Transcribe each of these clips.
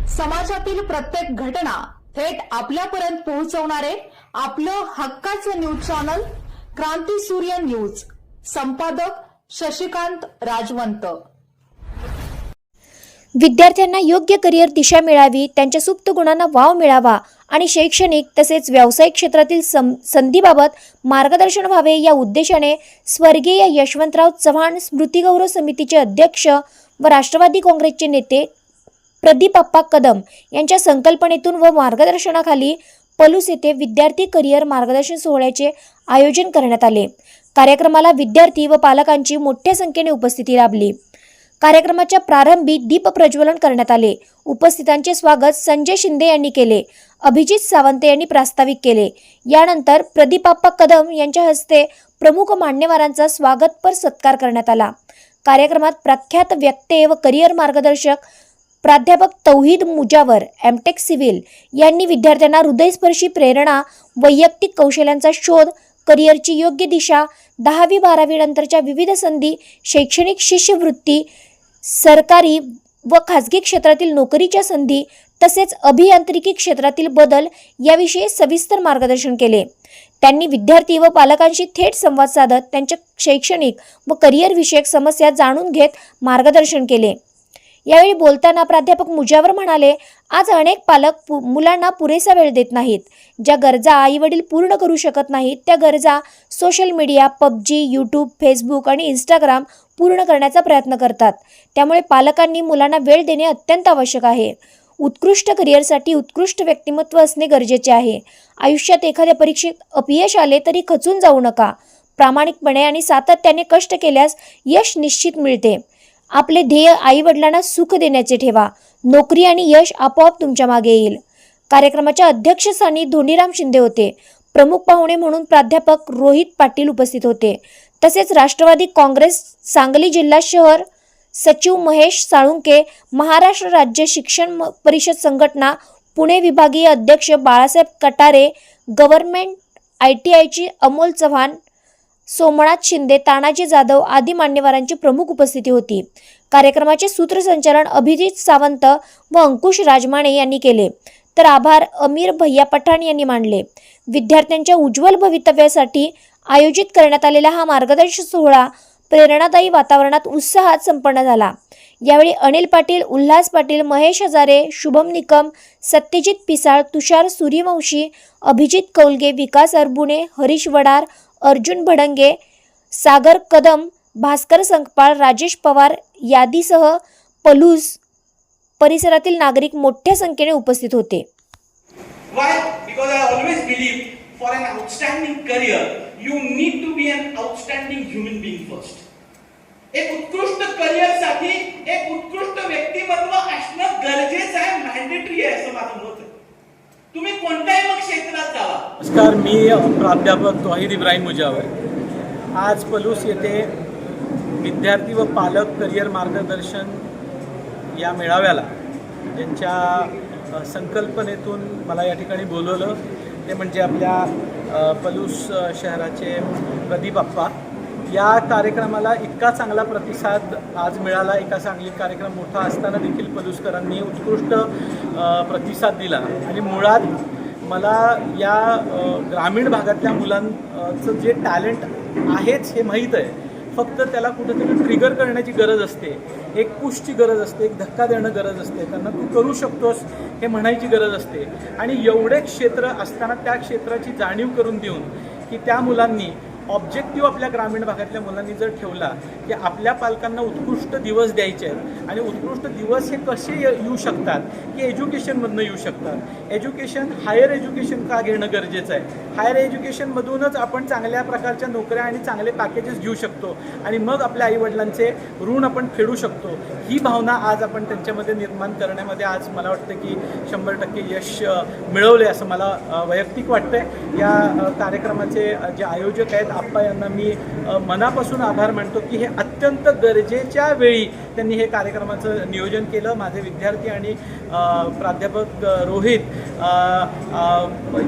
समाजातील प्रत्येक घटना थेट आपल्यापर्यंत पोहोचवणारे आपलं हक्काचं न्यूज चॅनल क्रांती सूर्य न्यूज। संपादक शशिकांत राजवंत। विद्यार्थ्यांना योग्य करिअर दिशा मिळावी, त्यांच्या सुप्त गुणांना वाव मिळावा आणि शैक्षणिक तसेच व्यावसायिक क्षेत्रातील संधीबाबत मार्गदर्शन व्हावे या उद्देशाने स्वर्गीय यशवंतराव चव्हाण स्मृती गौरव समितीचे अध्यक्ष व राष्ट्रवादी काँग्रेसचे नेते प्रदीप आप्पा कदम यांच्या संकल्पनेतून व मार्गदर्शनाखाली पलूस येथे विद्यार्थी करिअर मार्गदर्शन सोहळ्याचे आयोजन करण्यात आले। कार्यक्रमाला विद्यार्थी व पालकांची मोठ्या संख्येने उपस्थिती लाभली। कार्यक्रमाच्या प्रारंभी दीप प्रज्वलन करण्यात आले। उपस्थितांचे स्वागत संजय शिंदे यांनी केले। अभिजित सावंत यांनी प्रास्ताविक केले। यानंतर प्रदीप आप्पा कदम यांच्या हस्ते प्रमुख मान्यवरांचा स्वागतपर सत्कार करण्यात आला। कार्यक्रमात प्रख्यात वक्ते व करिअर मार्गदर्शक प्राध्यापक तौहीद मुजावर एमटेक सिव्हिल यांनी विद्यार्थ्यांना हृदयस्पर्शी प्रेरणा, वैयक्तिक कौशल्यांचा शोध, करिअरची योग्य दिशा, 10वी-12वी नंतरच्या विविध संधी, शैक्षणिक शिष्यवृत्ती, सरकारी व खाजगी क्षेत्रातील नोकरीच्या संधी तसेच अभियांत्रिकी क्षेत्रातील बदल याविषयी सविस्तर मार्गदर्शन केले। त्यांनी विद्यार्थी व पालकांशी थेट संवाद साधत त्यांच्या शैक्षणिक व करिअर विषयक समस्या जाणून घेत मार्गदर्शन केले। यावेळी बोलताना प्राध्यापक मुजावर म्हणाले, आज अनेक पालक मुलांना पुरेसा वेळ देत नाहीत। ज्या गरजा आई-वडील पूर्ण करू शकत नाहीत त्या गरजा social media, PUBG, YouTube, Facebook आणि इंस्टाग्राम पूर्ण करण्याचा प्रयत्न करतात। त्यामुळे पालकांनी मुलांना वेळ देणे अत्यंत आवश्यक आहे। उत्कृष्ट करिअरसाठी उत्कृष्ट व्यक्तिमत्व असणे गरजेचे आहे। आयुष्यात एखाद्या परीक्षेत अपयश आले तरी खचून जाऊ नका। प्रामाणिकपणे आणि सातत्याने कष्ट केल्यास यश निश्चित मिळते। आपले ध्येय आई-वडिलांना सुख देण्याचे ठेवा। नोकरी आणि यश आपोआप तुमच्या मागे येईल। कार्यक्रमाच्या अध्यक्षस्थानी धोंडीराम शिंदे होते। प्रमुख पाहुणे म्हणून प्राध्यापक रोहित पाटील उपस्थित होते। तसेच राष्ट्रवादी काँग्रेस सांगली जिल्हा शहर सचिव महेश साळुंके, महाराष्ट्र राज्य शिक्षण परिषद संघटना पुणे विभागीय अध्यक्ष बाळासाहेब कटारे, गव्हर्नमेंट ITIची अमोल चव्हाण, सोमनाथ शिंदे, तानाजी जाधव आदी मान्यवरांची प्रमुख उपस्थिती होती। कार्यक्रमाचे सूत्रसंचालन अभिजित सावंत व अंकुश राजमाने यांनी केले, तर आभार अमीर भैया पठाण यांनी मानले। विद्यार्थ्यांच्या उज्ज्वल भवितव्यासाठी आयोजित करण्यात आलेला हा मार्गदर्शन सोहळा प्रेरणादायी वातावरणात उत्साहात संपन्न झाला। यावेळी अनिल पाटील, उल्हास पाटील, महेश हजारे, शुभम निकम, सत्यजित पिसाळ, तुषार सूर्यवंशी, अभिजित कौलगे, विकास अरबुणे, हरीश वडार, अर्जुन भडंगे, सागर कदम, भास्कर संकपाळ, राजेश पवार यादीसह पलूस परिसरातील नागरिक मोठ्या संख्येने उपस्थित होते। Why? Because I always believe for an outstanding career you need to be an outstanding human being first. एक उत्कृष्ट करिअर साठी एक उत्कृष्ट व्यक्तिमत्व असणं गरजेचं आहे, मॅन्डेटरी आहे असं माझं मत आहे। तुम्ही कोणत्याही मग क्षेत्रात जावा। नमस्कार, मी प्राध्यापक तौहीद इब्राहिम मुजावर। आज पलूस येथे विद्यार्थी व पालक करिअर मार्गदर्शन या मेळाव्याला ज्यांच्या संकल्पनेतून मला या ठिकाणी बोलवलं ते म्हणजे आपल्या पलूस शहराचे प्रदीप आप्पा। या कार्यक्रमाला इतका चांगला प्रतिसाद आज मिळाला। एका सांगली कार्यक्रम मोठा असताना देखील पलूसकरांनी उत्कृष्ट प्रतिसाद दिला आणि मुळात मला या ग्रामीण भागातल्या मुलांचं जे टॅलेंट आहेच हे माहीत आहे, फक्त त्याला कुठेतरी ट्रिगर करण्याची गरज असते, एक पुशची गरज असते, एक धक्का देणं गरज असते, त्यांना तू करू शकतोस हे म्हणायची गरज असते। आणि एवढे क्षेत्र असताना त्या क्षेत्राची जाणीव करून देऊन की त्या मुलांनी ऑब्जेक्टिव्ह आपल्या ग्रामीण भागातल्या मुलांनी जर ठेवला की आपल्या पालकांना उत्कृष्ट दिवस द्यायचे आहेत आणि उत्कृष्ट दिवस हे कसे येऊ शकतात की एज्युकेशनमधनं येऊ शकतात। एज्युकेशन हायर एज्युकेशन का घेणं गरजेचं आहे, हायर एज्युकेशनमधूनच आपण चांगल्या प्रकारच्या नोकऱ्या आणि चांगले पॅकेजेस घेऊ शकतो आणि मग आपल्या आईवडिलांचे ऋण आपण फेडू शकतो। ही भावना आज आपण त्यांच्यामध्ये निर्माण करण्यामध्ये आज मला वाटतं की 100% यश मिळवले असं मला वैयक्तिक वाटतंय। या कार्यक्रमाचे जे आयोजक आहेत आप्पा यांना मी मनापासून आभार मानतो की हे अत्यंत गरजेच्या वेळी त्यांनी हे कार्यक्रमाचं नियोजन केलं। माझे विद्यार्थी आणि प्राध्यापक रोहित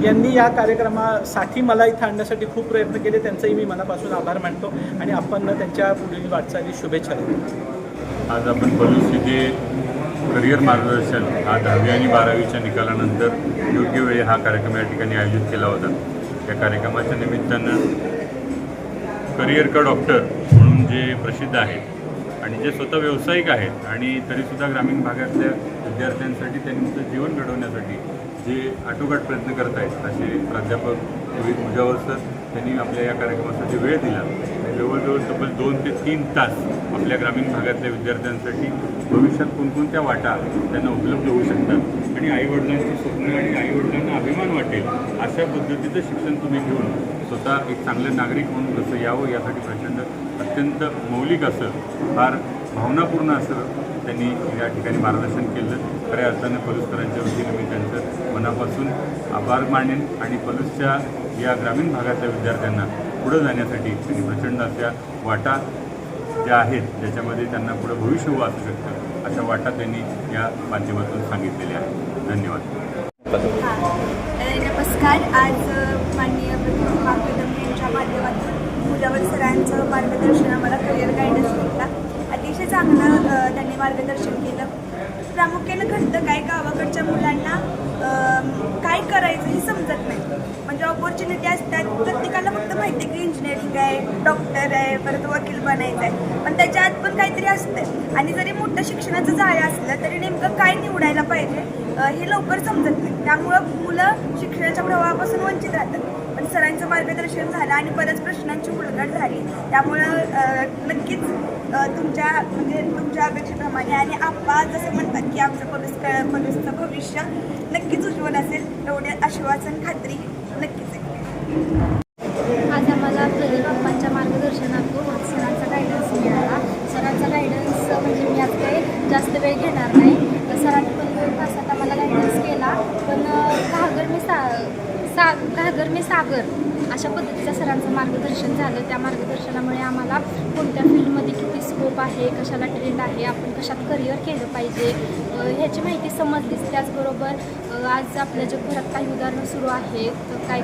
यांनी या कार्यक्रमासाठी मला इथं आणण्यासाठी खूप प्रयत्न केले, त्यांचंही मी मनापासून आभार मानतो आणि आप्पांना त्यांच्या पुढील वाटचाली शुभेच्छा देतो। आज आपण पलूस येथे करिअर मार्गदर्शन हा 10वी आणि 12वीच्या निकालानंतर योग्य वेळी हा कार्यक्रम या ठिकाणी आयोजित केला होता. या कार्यक्रमाच्या निमित्तानं करिअर का डॉक्टर म्हणून जे प्रसिद्ध आहेत आणि जे स्वतः व्यावसायिक आहेत आणि तरीसुद्धा ग्रामीण भागातल्या विद्यार्थ्यांसाठी त्यांचं जीवन घडवण्यासाठी जे आटोकाट प्रयत्न करत आहेत असे प्राध्यापक रोहित मुजावर सर त्यांनी आपल्या या कार्यक्रमासाठी वेळ दिला. जवळजवळ तब्बल 2 ते 3 तास आपल्या ग्रामीण भागातल्या विद्यार्थ्यांसाठी भविष्यात कोणकोणत्या वाटा त्यांना उपलब्ध होऊ शकतात आणि आईवडिलांची स्वप्न आणि आईवडिलांना अभिमान वाटेल अशा पद्धतीचं शिक्षण तुम्ही घेऊन स्वतः एक चांगले नागरिक म्हणून कसं यावं यासाठी प्रचंड अत्यंत मौलिक असं फार भावनापूर्ण असं त्यांनी या ठिकाणी मार्गदर्शन केलं. खऱ्या अर्थानं पलुसकरांच्या वतीनं मी त्यांचं मनापासून आभार मानेन आणि पलुसच्या या ग्रामीण भागातल्या विद्यार्थ्यांना पुढं जाण्यासाठी त्यांनी प्रचंड अशा वाटा ज्या आहेत ज्याच्यामध्ये त्यांना पुढं भविष्य उभं असू शकतं अशा वाटा त्यांनी या माध्यमातून सांगितलेल्या आहेत. धन्यवाद. नमस्कार. आज माननीय प्रतिभा कदम यांच्या माध्यमातून मुजावर सरांचं मार्गदर्शन आम्हाला करिअर गायडन्स भेटला. अतिशय चांगलं त्यांनी मार्गदर्शन केलं. प्रामुख्यानं घडतं काय गावाकडच्या मुलांना काय करायचं हे समजत नाही. म्हणजे ऑपॉर्च्युनिटी असतात प्रत्येकाला फक्त माहिती आहे की इंजिनिअरिंग आहे, डॉक्टर आहे, परत वकील बनायचं आहे, पण त्याच्या आत पण काहीतरी असतं आणि जरी मोठं शिक्षणाचं जाळं असलं तरी नेमकं काय निवडायला पाहिजे हे लवकर समजत नाही. त्यामुळं मुलं शिक्षणाच्या प्रवाहापासून वंचित राहतात. पण सरांचं मार्गदर्शन झालं आणि बऱ्याच प्रश्नांची उलगड झाली. त्यामुळं नक्कीच तुमच्या अपेक्षेप्रमाणे आणि आप्पा जसं म्हणतात की आमचं पलुसचं भविष्य नक्कीच उज्ज्वल असेल एवढे आश्वासन खात्री नक्कीच आहे. आज आम्हाला प्रदीप बाप्पांच्या मार्गदर्शनातून सरांचा गायडन्स मिळाला. सरांचा गायडन्स म्हणजे मी आज काही जास्त वेळ घेणार नाही. सरांनी पण 2 तासात आम्हाला गायडन्स केला. पण घागर में सागर अशा पद्धतीचं सरांचं मार्गदर्शन झालं. त्या मार्गदर्शनामुळे आम्हाला कोणत्या फील्डमध्ये किती स्कोप आहे, कशाला ट्रेंड आहे, आपण कशात करिअर केलं पाहिजे ह्याची माहिती समजलीच. त्याचबरोबर आज आपल्या जगभरात काही उदाहरणं सुरू आहेत, काय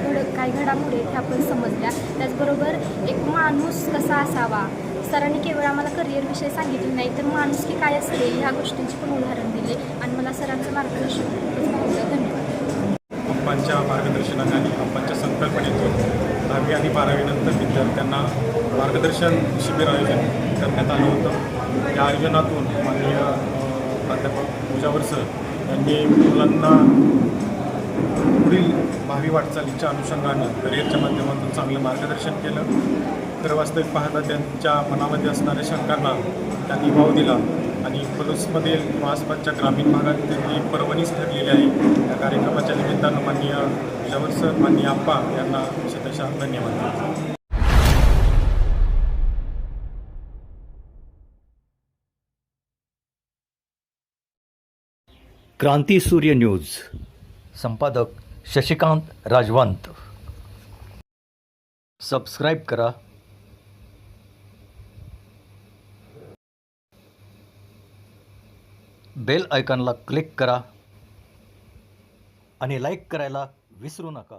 घडामोडी आहेत ह्या पण समजल्या. त्याचबरोबर एक माणूस कसा असावा, सरांनी केवळ आम्हाला करिअरविषयी सांगितलं नाही तर माणुसकी काय असते ह्या गोष्टींची पण उदाहरण दिले आणि मला सरांचं मार्गदर्शन खूपच भावलं. धन्यवाद. अप्पांच्या मार्गदर्शनाखाली अप्पांच्या संकल्पनेतून 10वी आणि 12वी नंतर विद्यार्थ्यांना मार्गदर्शन शिबिर आयोजन करण्यात आलं होतं. या आयोजनातून माननीय प्राध्यापक मुजावर सर यांनी मुलांना पुढील भावी वाटचालीच्या अनुषंगानं करिअरच्या माध्यमातून चांगलं मार्गदर्शन केलं. तर वास्तविक पाहता त्यांच्या मनामध्ये असणाऱ्या शंकांना त्यांनी वाव दिला आणि पलूसमधील किंवा आसपासच्या ग्रामीण भागात त्यांनी पर्वणीच ठरलेली आहे. या कार्यक्रमाच्या निमित्तानं माननीय मुजावर सर, माननीय आप्पा यांना शतशः धन्यवाद. क्रांती सूर्य न्यूज, संपादक शशिकांत राजवंत. सबस्क्राईब करा, बेल आयकॉनला क्लिक करा आणि लाईक करायला विसरू नका.